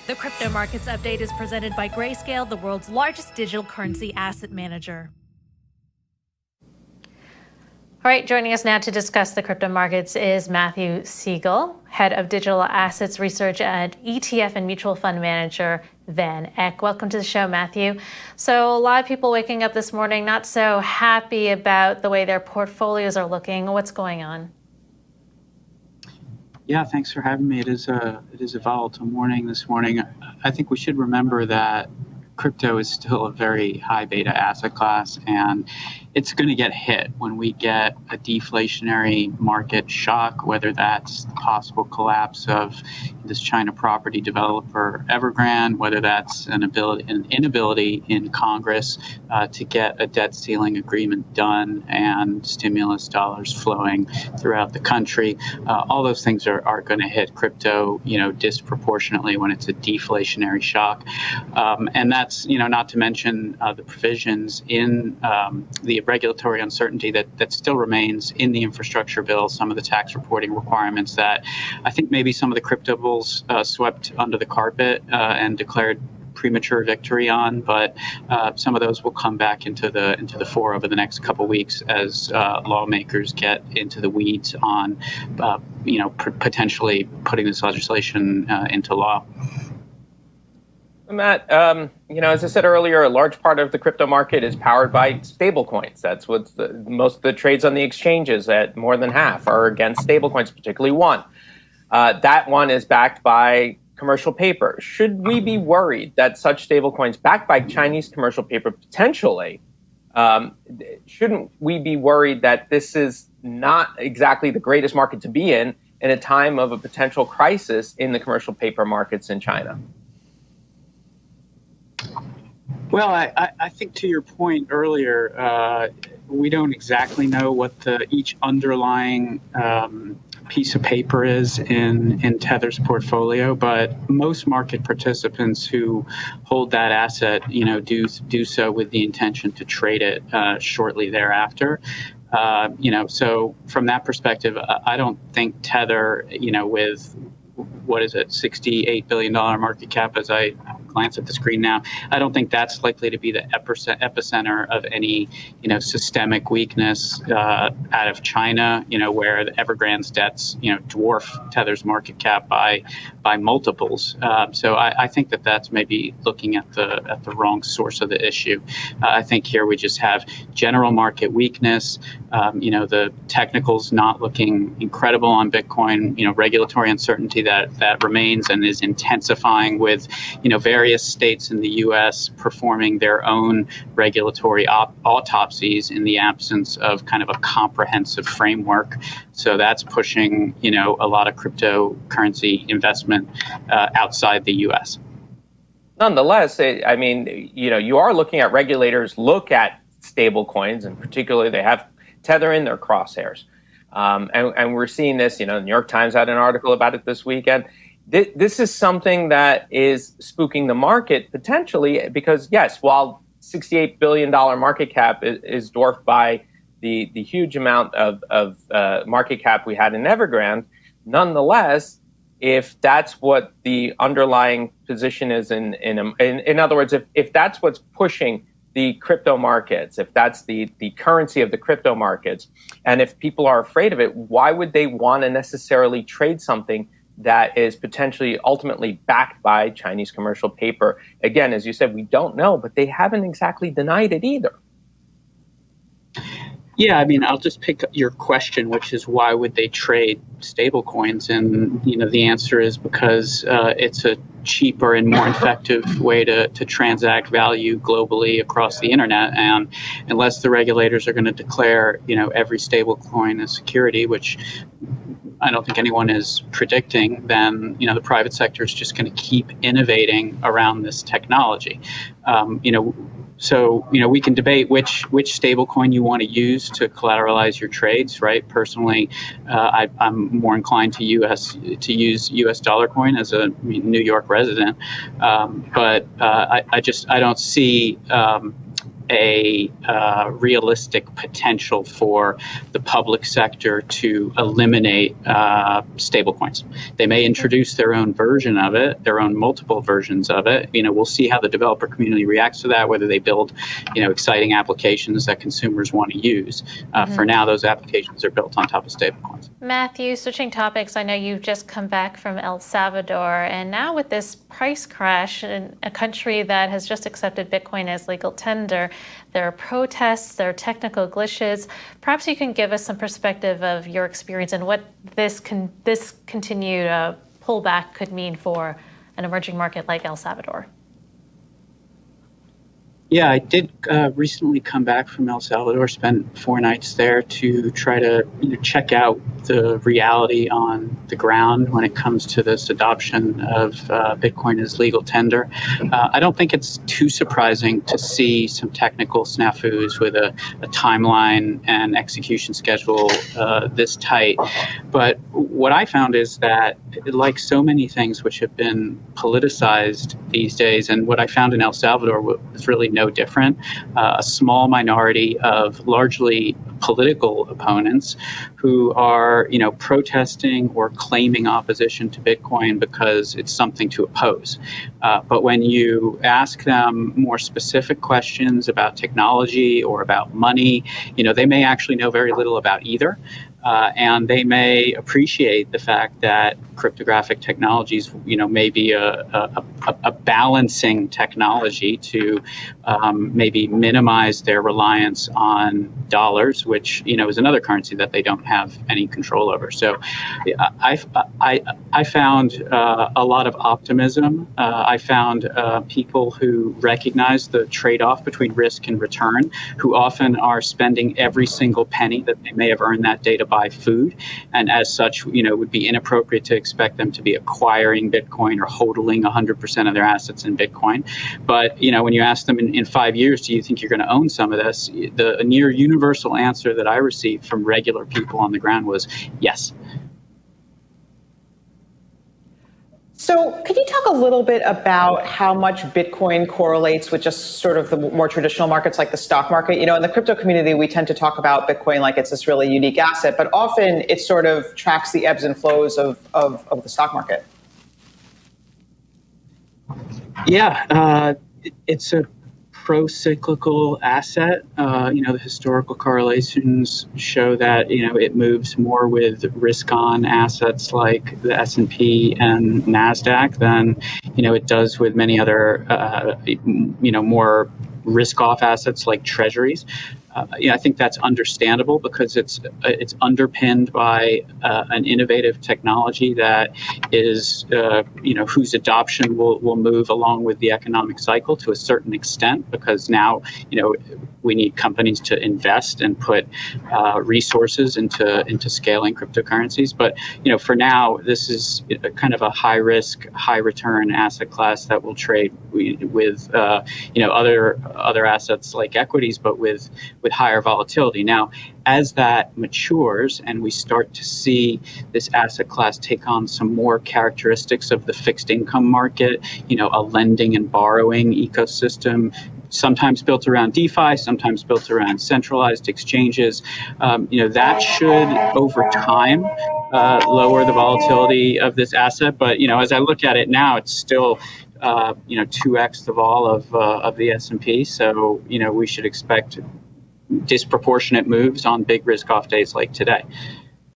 The Crypto Markets Update is presented by Grayscale, the world's largest digital currency asset manager. All right, joining us now to discuss the crypto markets is Mathew Sigel, Head of Digital Assets Research at ETF and Mutual Fund Manager VanEck. Welcome to the show, Mathew. So a lot of people waking up this morning not so happy about the way their portfolios are looking. What's going on? Yeah, thanks for having me. It is a volatile morning this morning. I think we should remember that crypto is still a very high beta asset class, and it's going to get hit when we get a deflationary market shock, whether that's the possible collapse of this China property developer Evergrande, whether that's an inability in Congress to get a debt ceiling agreement done and stimulus dollars flowing throughout the country. All those things are going to hit crypto, disproportionately when it's a deflationary shock. And that's, not to mention the provisions in the regulatory uncertainty that still remains in the infrastructure bill, some of the tax reporting requirements that I think maybe some of the crypto bulls swept under the carpet and declared premature victory on, but some of those will come back into the fore over the next couple weeks as lawmakers get into the weeds on potentially putting this legislation into law. Matt, as I said earlier, a large part of the crypto market is powered by stablecoins. That's what most of the trades on the exchanges, at more than half, are against stablecoins, particularly one. That one is backed by commercial paper. Should we be worried that such stablecoins backed by Chinese commercial paper potentially, shouldn't we be worried that this is not exactly the greatest market to be in a time of a potential crisis in the commercial paper markets in China? Well, I think to your point earlier, we don't exactly know what each underlying piece of paper is in Tether's portfolio, but most market participants who hold that asset, do so with the intention to trade it shortly thereafter. So from that perspective, I don't think Tether, with $68 billion market cap as I glance at the screen now, I don't think that's likely to be the epicenter of any, systemic weakness out of China, where the Evergrande's debts, dwarf Tether's market cap by multiples. So I think that's maybe looking at the wrong source of the issue. I think here we just have general market weakness. The technicals not looking incredible on Bitcoin. Regulatory uncertainty that remains and is intensifying with, various states in the U.S. performing their own regulatory autopsies in the absence of kind of a comprehensive framework. So that's pushing, a lot of cryptocurrency investment outside the U.S. Nonetheless, you are looking at regulators look at stable coins, and particularly they have Tether in their crosshairs. And we're seeing this, the New York Times had an article about it this weekend. This is something that is spooking the market potentially because, yes, while $68 billion market cap is dwarfed by the huge amount of market cap we had in Evergrande, nonetheless, if that's what the underlying position is in other words, if that's what's pushing the crypto markets, if that's the currency of the crypto markets, and if people are afraid of it, why would they want to necessarily trade something that is potentially ultimately backed by Chinese commercial paper? Again, as you said, we don't know, but they haven't exactly denied it either. Yeah, I'll just pick up your question, which is why would they trade stablecoins? And, the answer is because it's a cheaper and more effective way to transact value globally across the internet. And unless the regulators are going to declare, every stablecoin a security, which I don't think anyone is predicting, then, the private sector is just going to keep innovating around this technology. So, we can debate which stablecoin you want to use to collateralize your trades, right? Personally, I'm more inclined to use U.S. dollar coin as a New York resident, but I don't see a realistic potential for the public sector to eliminate stablecoins. They may introduce their own version of it, their own multiple versions of it. We'll see how the developer community reacts to that, whether they build, exciting applications that consumers want to use. For now, those applications are built on top of stablecoins. Mathew, switching topics, I know you've just come back from El Salvador, and now with this price crash in a country that has just accepted Bitcoin as legal tender, there are protests, there are technical glitches. Perhaps you can give us some perspective of your experience and what this continued pullback could mean for an emerging market like El Salvador. Yeah, I did recently come back from El Salvador, spent 4 nights there to try to check out the reality on the ground when it comes to this adoption of Bitcoin as legal tender. I don't think it's too surprising to see some technical snafus with a timeline and execution schedule this tight. But what I found is that, like so many things which have been politicized these days, and what I found in El Salvador was really no different. A small minority of largely political opponents who are, protesting or claiming opposition to Bitcoin because it's something to oppose. But when you ask them more specific questions about technology or about money, they may actually know very little about either. And they may appreciate the fact that cryptographic technologies, may be a balancing technology to maybe minimize their reliance on dollars, which is another currency that they don't have any control over. So, I found a lot of optimism. I found people who recognize the trade-off between risk and return, who often are spending every single penny that they may have earned that day to buy food, and as such, it would be inappropriate to expect them to be acquiring Bitcoin or hodling 100% of their assets in Bitcoin. But when you ask them in 5 years, do you think you're going to own some of this? The near universal answer that I received from regular people on the ground was yes. So could you talk a little bit about how much Bitcoin correlates with just sort of the more traditional markets like the stock market? In the crypto community, we tend to talk about Bitcoin like it's this really unique asset, but often it sort of tracks the ebbs and flows of the stock market. Yeah, it's a pro-cyclical asset. The historical correlations show that, it moves more with risk-on assets like the S&P and NASDAQ than, it does with many other, more risk-off assets like treasuries. I think that's understandable because it's underpinned by an innovative technology that is, whose adoption will move along with the economic cycle to a certain extent, because now, we need companies to invest and put resources into scaling cryptocurrencies. But, for now, this is kind of a high risk, high return asset class that will trade with, other assets like equities, but with higher volatility. Now, as that matures and we start to see this asset class take on some more characteristics of the fixed income market, a lending and borrowing ecosystem, sometimes built around DeFi, sometimes built around centralized exchanges, that should over time lower the volatility of this asset. But, as I look at it now, it's still 2x the vol of the S&P. So, we should expect disproportionate moves on big risk off days like today.